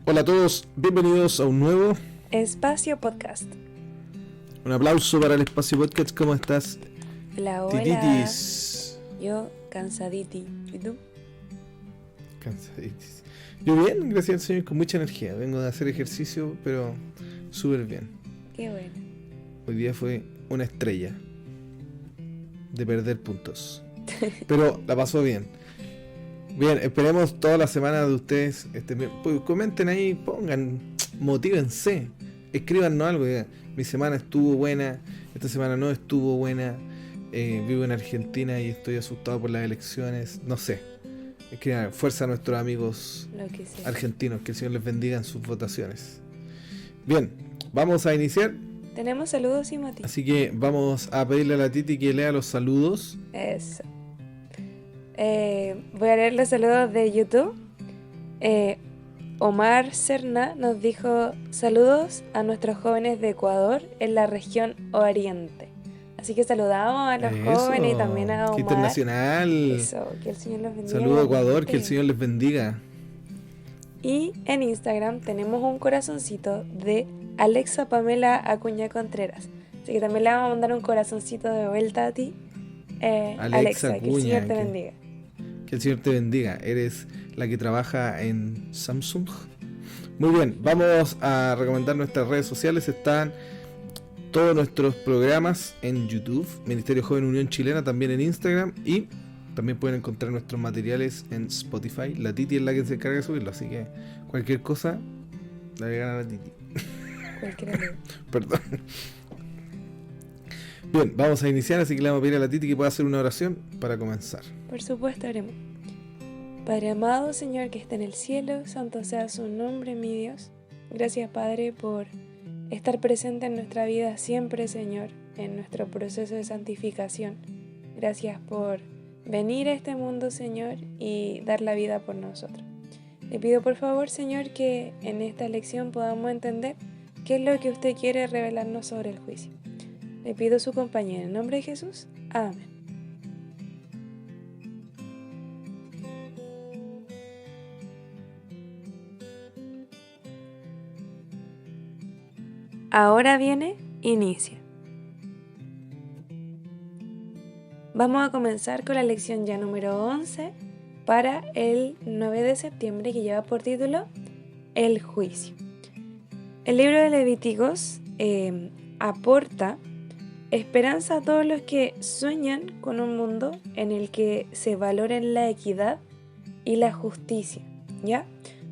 Hola a todos, bienvenidos a un nuevo Espacio Podcast. Un aplauso para el Espacio Podcast. ¿Cómo estás? Hola, hola. Tititis. Yo cansaditi. ¿Y tú? Cansaditis. Yo bien, gracias al Señor, con mucha energía. Vengo de hacer ejercicio, pero súper bien. Qué bueno. Hoy día fue una estrella de perder puntos. Pero la pasó bien. Bien, esperemos toda la semana de ustedes. Pues comenten ahí, pongan, motívense, escríbanos algo. Digan, mi semana estuvo buena, esta semana no estuvo buena, vivo en Argentina y estoy asustado por las elecciones. No sé. Escriban, fuerza a nuestros amigos argentinos, que el Señor les bendiga en sus votaciones. Bien, vamos a iniciar. Tenemos saludos y Mati. Así que vamos a pedirle a la Titi que lea los saludos. Eso. Voy a leer los saludos de YouTube. Omar Serna nos dijo saludos a nuestros jóvenes de Ecuador en la región Oriente. Así que saludamos a los jóvenes y también a Omar. ¡Qué internacional! Eso, que el Señor los bendiga. Saludos a Ecuador, que el Señor les bendiga. Y en Instagram tenemos un corazoncito de Alexa Pamela Acuña Contreras. Así que también le vamos a mandar un corazoncito de vuelta a ti, Alexa, Acuña, que el Señor te bendiga. Que el Señor te bendiga. Eres la que trabaja en Samsung. Muy bien, vamos a recomendar nuestras redes sociales. Están todos nuestros programas en YouTube, Ministerio Joven Unión Chilena, también en Instagram, y también pueden encontrar nuestros materiales en Spotify. La Titi es la que se encarga de subirlo, así que cualquier cosa la agregan a la Titi. Perdón. Bien, vamos a iniciar, así que le vamos a pedir a la Titi que pueda hacer una oración para comenzar. Por supuesto, haremos. Padre amado, Señor que está en el cielo, santo sea su nombre, mi Dios. Gracias, Padre, por estar presente en nuestra vida siempre, Señor, en nuestro proceso de santificación. Gracias por venir a este mundo, Señor, y dar la vida por nosotros. Le pido, por favor, Señor, que en esta lección podamos entender qué es lo que usted quiere revelarnos sobre el juicio. Le pido su compañía en el nombre de Jesús. Amén. Ahora viene, inicia. Vamos a comenzar con la lección ya número 11 para el 9 de septiembre, que lleva por título El juicio. El libro de Levíticos aporta esperanza a todos los que sueñan con un mundo en el que se valoren la equidad y la justicia, ¿ya?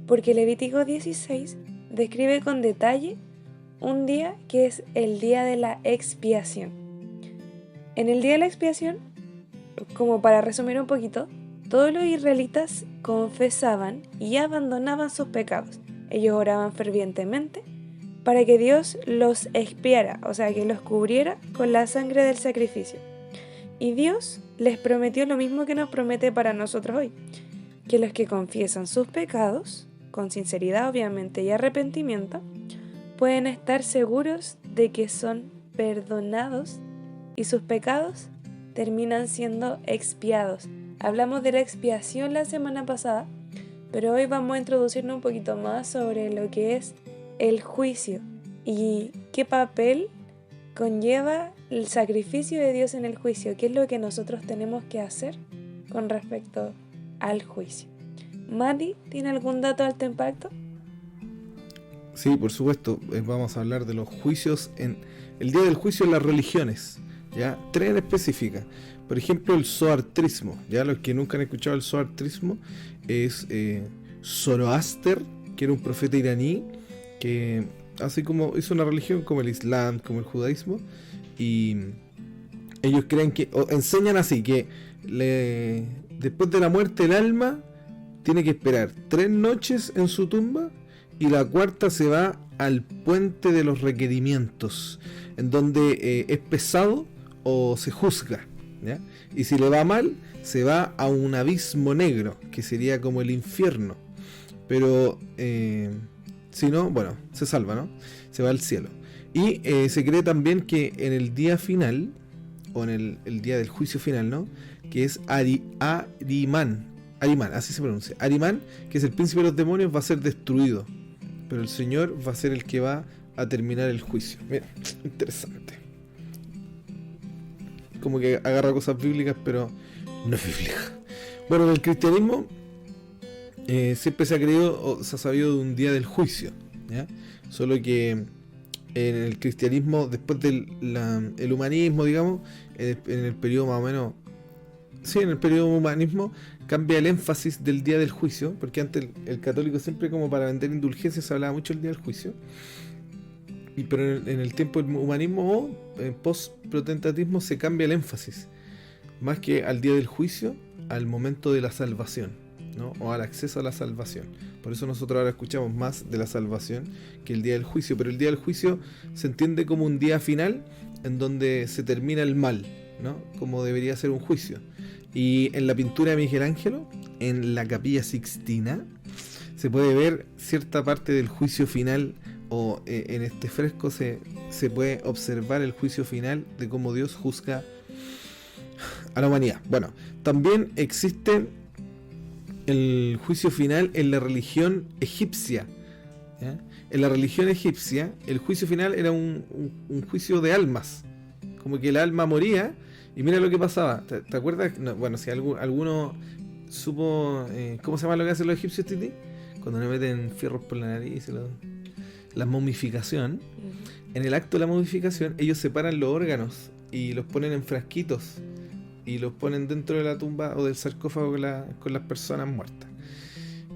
Porque Levítico 16 describe con detalle un día que es el día de la expiación. En el día de la expiación, como para resumir un poquito, todos los israelitas confesaban y abandonaban sus pecados. Ellos oraban fervientemente para que Dios los expiara, o sea, que los cubriera con la sangre del sacrificio. Y Dios les prometió lo mismo que nos promete para nosotros hoy, que los que confiesan sus pecados, con sinceridad obviamente y arrepentimiento, pueden estar seguros de que son perdonados y sus pecados terminan siendo expiados. Hablamos de la expiación la semana pasada, pero hoy vamos a introducirnos un poquito más sobre lo que es el juicio y qué papel conlleva el sacrificio de Dios en el juicio, qué es lo que nosotros tenemos que hacer con respecto al juicio. Mati, ¿tiene algún dato de alto impacto? Sí, por supuesto, vamos a hablar de los juicios en el día del juicio en las religiones, ya, 3 en específica. Por ejemplo, el zoroastrismo, ya los que nunca han escuchado el zoroastrismo, es Zoroaster, que era un profeta iraní que así como hizo una religión como el Islam, como el judaísmo, y ellos creen que, o enseñan así, que después de la muerte el alma tiene que esperar 3 noches en su tumba y la 4ª se va al puente de los requerimientos, en donde es pesado o se juzga, ¿ya? Y si le va mal, se va a un abismo negro, que sería como el infierno. Pero si no, bueno, se salva, ¿no? Se va al cielo. Y se cree también que en el día final, o en el día del juicio final, ¿no? Que es Arimán, así se pronuncia. Arimán, que es el príncipe de los demonios, va a ser destruido, pero el Señor va a ser el que va a terminar el juicio. Mira, interesante. Como que agarra cosas bíblicas, pero no es bíblica. Bueno, en el cristianismo siempre se ha creído o se ha sabido de un día del juicio, ¿ya? Solo que en el cristianismo, después del el humanismo, digamos, en el periodo más o menos, sí, en el periodo humanismo, cambia el énfasis del día del juicio, porque antes el católico siempre, como para vender indulgencias, se hablaba mucho del día del juicio. Pero en el tiempo del humanismo o post-protestantismo se cambia el énfasis, más que al día del juicio, al momento de la salvación, ¿no? O al acceso a la salvación. Por eso nosotros ahora escuchamos más de la salvación que el día del juicio. Pero el día del juicio se entiende como un día final en donde se termina el mal, ¿no? Como debería ser un juicio. Y en la pintura de Miguel Ángelo, en la Capilla Sixtina, se puede ver cierta parte del juicio final, o en este fresco se puede observar el juicio final de cómo Dios juzga a la humanidad. Bueno, también existe el juicio final en la religión egipcia, ¿ya? En la religión egipcia, el juicio final era un juicio de almas, como que el alma moría y mira lo que pasaba. ¿Te acuerdas? No, bueno, si alguno supo cómo se llama lo que hacen los egipcios, Titi, cuando le meten fierros por la nariz y la momificación. En el acto de la momificación ellos separan los órganos y los ponen en frasquitos y los ponen dentro de la tumba o del sarcófago con las personas muertas.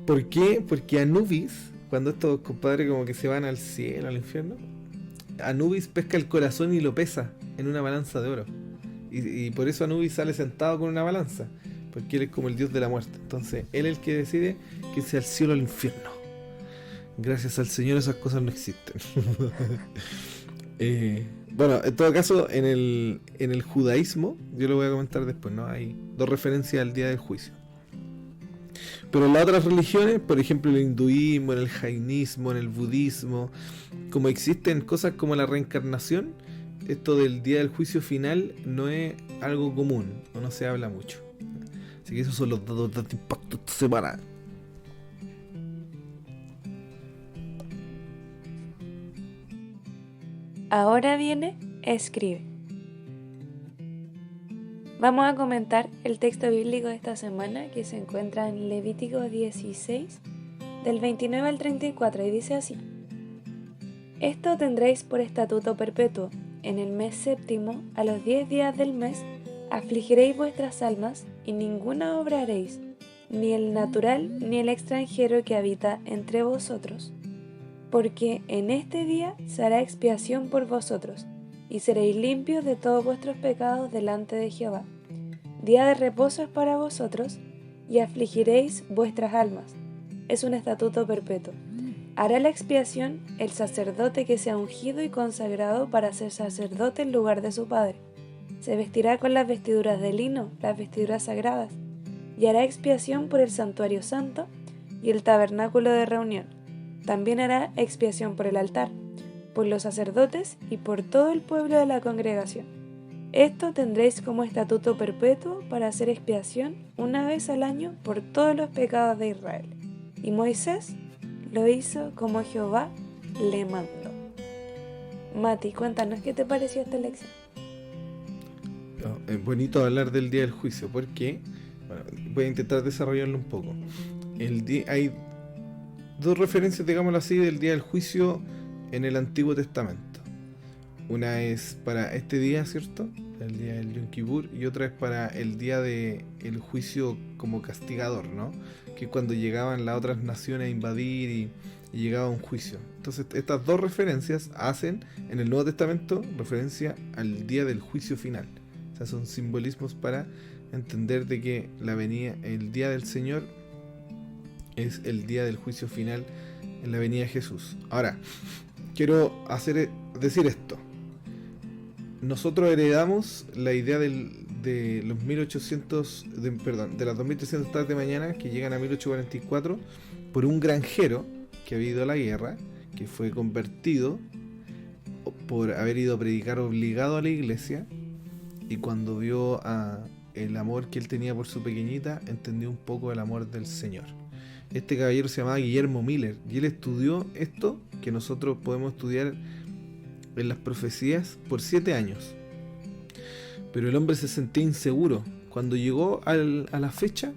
¿Por qué? Porque Anubis, cuando estos compadres como que se van al cielo, al infierno, Anubis pesca el corazón y lo pesa en una balanza de oro, y por eso Anubis sale sentado con una balanza, porque él es como el dios de la muerte. Entonces él es el que decide que sea al cielo o al infierno. Gracias al Señor esas cosas no existen. Bueno, en todo caso, en el judaísmo, yo lo voy a comentar después, ¿no? Hay dos referencias al día del juicio. Pero en las otras religiones, por ejemplo en el hinduismo, en el jainismo, en el budismo, como existen cosas como la reencarnación, esto del día del juicio final no es algo común, o no se habla mucho. Así que esos son los datos de impacto esta semana. Ahora viene, escribe. Vamos a comentar el texto bíblico de esta semana, que se encuentra en Levítico 16, del 29 al 34, y dice así: Esto tendréis por estatuto perpetuo: en el mes séptimo, a los 10 días del mes, afligiréis vuestras almas, y ninguna obra haréis, ni el natural ni el extranjero que habita entre vosotros. Porque en este día se hará expiación por vosotros, y seréis limpios de todos vuestros pecados delante de Jehová. Día de reposo es para vosotros, y afligiréis vuestras almas. Es un estatuto perpetuo. Hará la expiación el sacerdote que sea ungido y consagrado para ser sacerdote en lugar de su padre. Se vestirá con las vestiduras de lino, las vestiduras sagradas, y hará expiación por el santuario santo y el tabernáculo de reunión. También hará expiación por el altar, por los sacerdotes y por todo el pueblo de la congregación. Esto tendréis como estatuto perpetuo para hacer expiación una vez al año por todos los pecados de Israel. Y Moisés lo hizo como Jehová le mandó. Mati, cuéntanos qué te pareció esta lección. Es bonito hablar del día del juicio, porque bueno, voy a intentar desarrollarlo un poco. Hay dos referencias, digámoslo así, del día del juicio en el Antiguo Testamento. Una es para este día, ¿cierto? El día del Yom Kippur, y otra es para el día del juicio como castigador, ¿no? Que es cuando llegaban las otras naciones a invadir y llegaba un juicio. Entonces estas dos referencias hacen en el Nuevo Testamento referencia al día del juicio final. O sea, son simbolismos para entender de que el día del Señor es el día del juicio final en la venida de Jesús. Ahora, quiero decir esto. Nosotros heredamos la idea de los 1800, de las 2300 tardes de mañana que llegan a 1844 por un granjero que había ido a la guerra, que fue convertido por haber ido a predicar obligado a la iglesia, y cuando vio el amor que él tenía por su pequeñita, entendió un poco el amor del Señor. Este caballero se llamaba Guillermo Miller y él estudió esto que nosotros podemos estudiar en las profecías por 7 años. Pero el hombre se sentía inseguro. Cuando llegó a la fecha,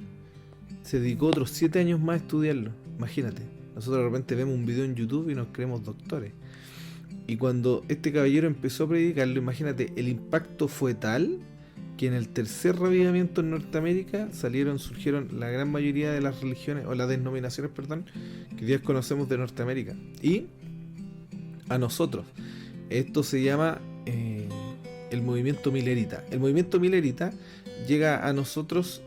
se dedicó otros 7 años más a estudiarlo. Imagínate, nosotros de repente vemos un video en YouTube y nos creemos doctores. Y cuando este caballero empezó a predicarlo, imagínate, el impacto fue tal que en el tercer revivimiento en Norteamérica surgieron la gran mayoría de las religiones, o las denominaciones, perdón, que hoy día conocemos de Norteamérica. Y a nosotros, esto se llama el movimiento milerita. El movimiento milerita llega a nosotros,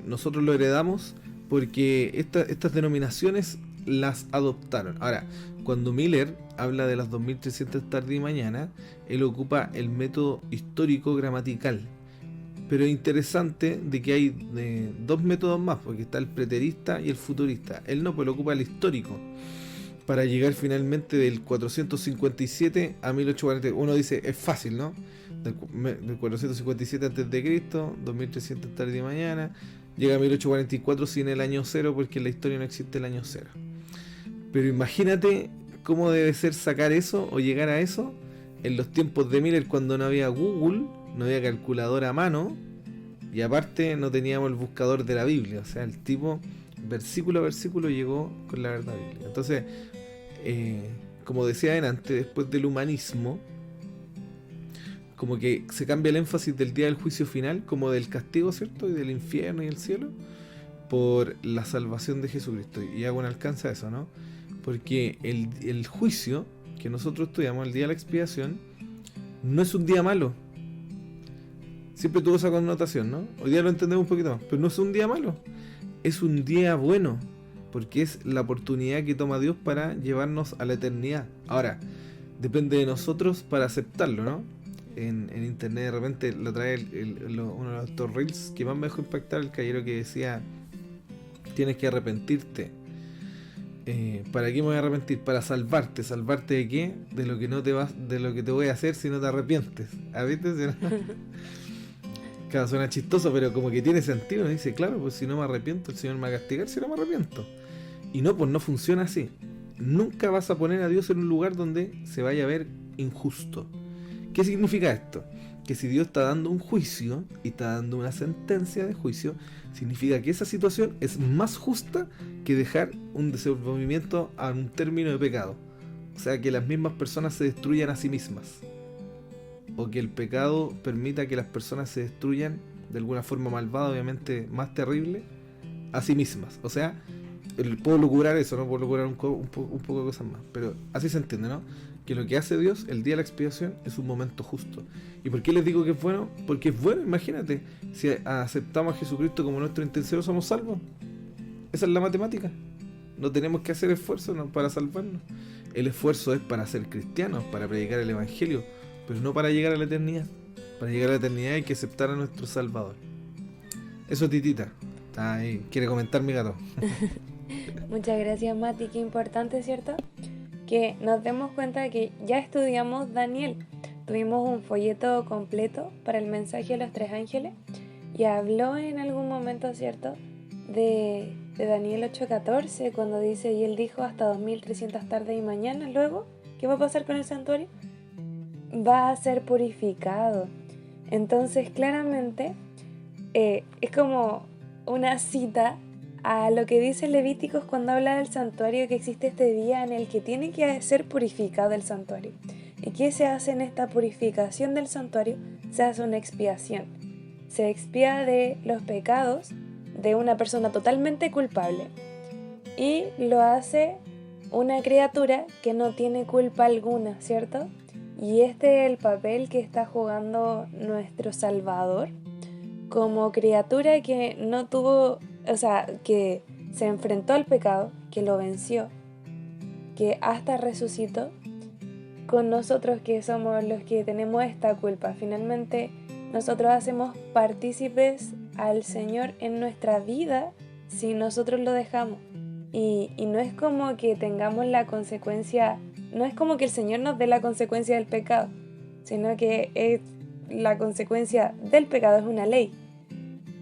nosotros lo heredamos porque estas denominaciones las adoptaron. Ahora, cuando Miller habla de las 2300 tarde y mañana, él ocupa el método histórico gramatical. Pero es interesante de que hay dos métodos más, porque está el preterista y el futurista. Él no, pues lo ocupa el histórico, para llegar finalmente del 457 a 1840. Uno dice, es fácil, ¿no? Del 457 a.C., 2300 tarde y mañana, llega a 1844 sin el año cero, porque en la historia no existe el año cero. Pero imagínate cómo debe ser sacar eso o llegar a eso en los tiempos de Miller, cuando no había Google, no había calculadora a mano, y aparte no teníamos el buscador de la Biblia. O sea, el tipo versículo a versículo llegó con la verdad bíblica. Entonces, como decía antes, después del humanismo, como que se cambia el énfasis del día del juicio final, como del castigo, ¿cierto? Y del infierno y el cielo, por la salvación de Jesucristo. Y hago un alcance a eso, ¿no? Porque el juicio que nosotros estudiamos, el día de la expiación, no es un día malo. Siempre tuvo esa connotación, ¿no? Hoy día lo entendemos un poquito más, pero no es un día malo, es un día bueno, porque es la oportunidad que toma Dios para llevarnos a la eternidad. Ahora, depende de nosotros para aceptarlo, ¿no? En internet de repente lo trae uno de estos reels que más me dejó impactar, el caballero que decía: tienes que arrepentirte. ¿Para qué me voy a arrepentir? Para salvarte. ¿Salvarte de qué? De lo que no te vas, de lo que te voy a hacer si no te arrepientes. ¿A viste? Claro, suena chistoso, pero como que tiene sentido. Me dice, claro, pues si no me arrepiento, el Señor me va a castigar si no me arrepiento. Y no, pues no funciona así. Nunca vas a poner a Dios en un lugar donde se vaya a ver injusto. ¿Qué significa esto? Que si Dios está dando un juicio y está dando una sentencia de juicio, significa que esa situación es más justa que dejar un desenvolvimiento a un término de pecado. O sea, que las mismas personas se destruyan a sí mismas, o que el pecado permita que las personas se destruyan de alguna forma malvada, obviamente más terrible, a sí mismas. O sea, puedo lucurar eso, no puedo lucurar un poco de cosas más, pero así se entiende, ¿no? Que lo que hace Dios el día de la expiación es un momento justo. ¿Y por qué les digo que es bueno? Porque es bueno, imagínate, si aceptamos a Jesucristo como nuestro intercesor, somos salvos. Esa es la matemática. No tenemos que hacer esfuerzo para salvarnos. El esfuerzo es para ser cristianos, para predicar el evangelio, pero no para llegar a la eternidad. Para llegar a la eternidad hay que aceptar a nuestro Salvador. Eso, Titita. Está ahí. Quiere comentar mi gato. Muchas gracias, Mati. Qué importante, ¿cierto? Que nos demos cuenta de que ya estudiamos Daniel. Tuvimos un folleto completo para el mensaje de los 3 ángeles y habló en algún momento, ¿cierto?, de Daniel 8:14, cuando dice: y él dijo, hasta 2300 tardes y mañana. Luego, ¿qué va a pasar con el santuario? Va a ser purificado. Entonces, claramente, es como una cita a lo que dice Levíticos cuando habla del santuario, que existe este día en el que tiene que ser purificado el santuario. ¿Y qué se hace en esta purificación del santuario? Se hace una expiación. Se expía de los pecados de una persona totalmente culpable y lo hace una criatura que no tiene culpa alguna, ¿cierto? Y este es el papel que está jugando nuestro Salvador como criatura que no tuvo, o sea, que se enfrentó al pecado, que lo venció, que hasta resucitó, con nosotros que somos los que tenemos esta culpa. Finalmente, nosotros hacemos partícipes al Señor en nuestra vida si nosotros lo dejamos. Y no es como que tengamos la consecuencia, no es como que el Señor nos dé la consecuencia del pecado, sino que es la consecuencia del pecado, es una ley.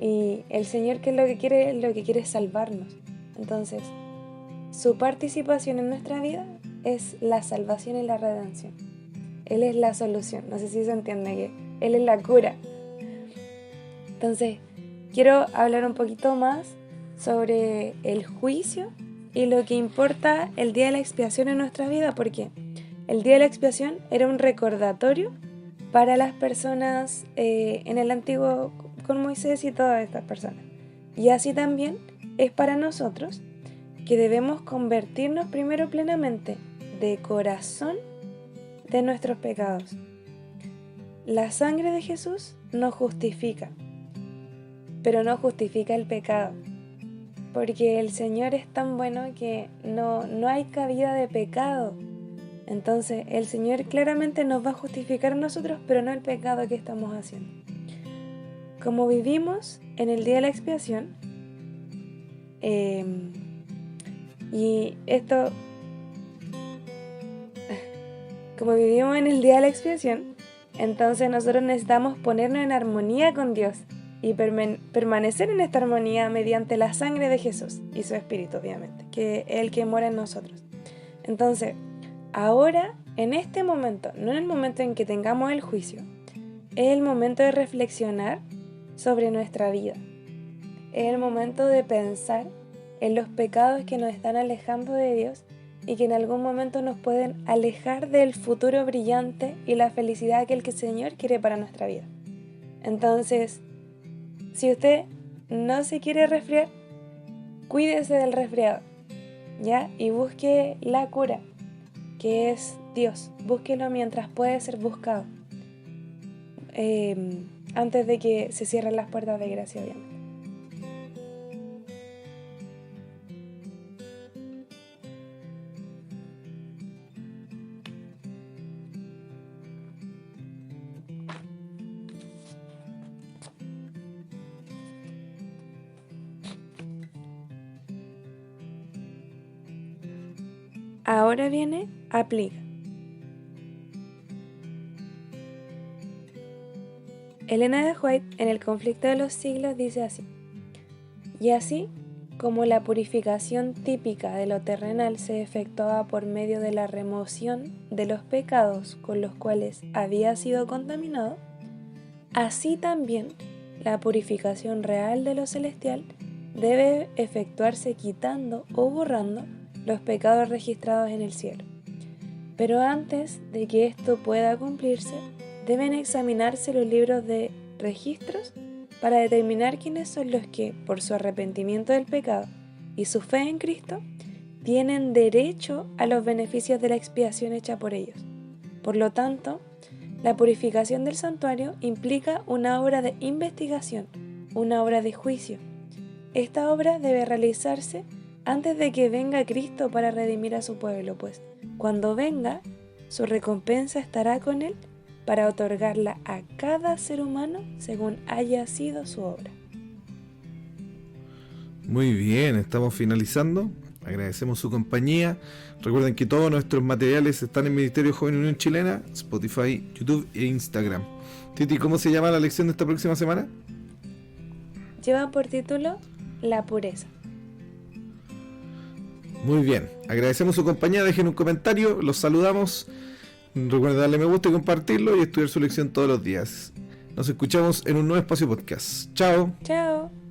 Y el Señor, ¿qué es lo que quiere? Lo que quiere es salvarnos. Entonces, su participación en nuestra vida es la salvación y la redención. Él es la solución. No sé si se entiende que Él es la cura. Entonces, quiero hablar un poquito más sobre el juicio y lo que importa el día de la expiación en nuestra vida, porque el día de la expiación era un recordatorio para las personas en el antiguo con Moisés y todas estas personas. Y así también es para nosotros, que debemos convertirnos primero plenamente de corazón de nuestros pecados. La sangre de Jesús nos justifica, pero no justifica el pecado, porque el Señor es tan bueno que no hay cabida de pecado. Entonces el Señor claramente nos va a justificar a nosotros, pero no el pecado que estamos haciendo. Como vivimos en el día de la expiación, como vivimos en el día de la expiación, entonces nosotros necesitamos ponernos en armonía con Dios y permanecer en esta armonía mediante la sangre de Jesús y su Espíritu, obviamente, que es el que mora en nosotros. Entonces, ahora, en este momento, no en el momento en que tengamos el juicio, es el momento de reflexionar sobre nuestra vida. Es el momento de pensar en los pecados que nos están alejando de Dios y que en algún momento nos pueden alejar del futuro brillante y la felicidad que el Señor quiere para nuestra vida. Entonces, si usted no se quiere resfriar, cuídese del resfriado, ¿ya? Y busque la cura, que es Dios. Búsquelo mientras puede ser buscado, antes de que se cierren las puertas de gracia, obviamente. Ahora viene, aplica. Elena de White en El conflicto de los siglos dice así: y así como la purificación típica de lo terrenal se efectuaba por medio de la remoción de los pecados con los cuales había sido contaminado, así también la purificación real de lo celestial debe efectuarse quitando o borrando los pecados registrados en el cielo. Pero antes de que esto pueda cumplirse, deben examinarse los libros de registros para determinar quiénes son los que, por su arrepentimiento del pecado y su fe en Cristo, tienen derecho a los beneficios de la expiación hecha por ellos. Por lo tanto, la purificación del santuario implica una obra de investigación, una obra de juicio. Esta obra debe realizarse antes de que venga Cristo para redimir a su pueblo, pues cuando venga, su recompensa estará con él para otorgarla a cada ser humano según haya sido su obra. Muy bien, estamos finalizando. Agradecemos su compañía. Recuerden que todos nuestros materiales están en Ministerio Joven Unión Chilena, Spotify, YouTube e Instagram. Titi, ¿cómo se llama la lección de esta próxima semana? Lleva por título La pureza. Muy bien, agradecemos su compañía, dejen un comentario, los saludamos. Recuerden darle me gusta y compartirlo y estudiar su lección todos los días. Nos escuchamos en un nuevo espacio podcast. Chao. Chao.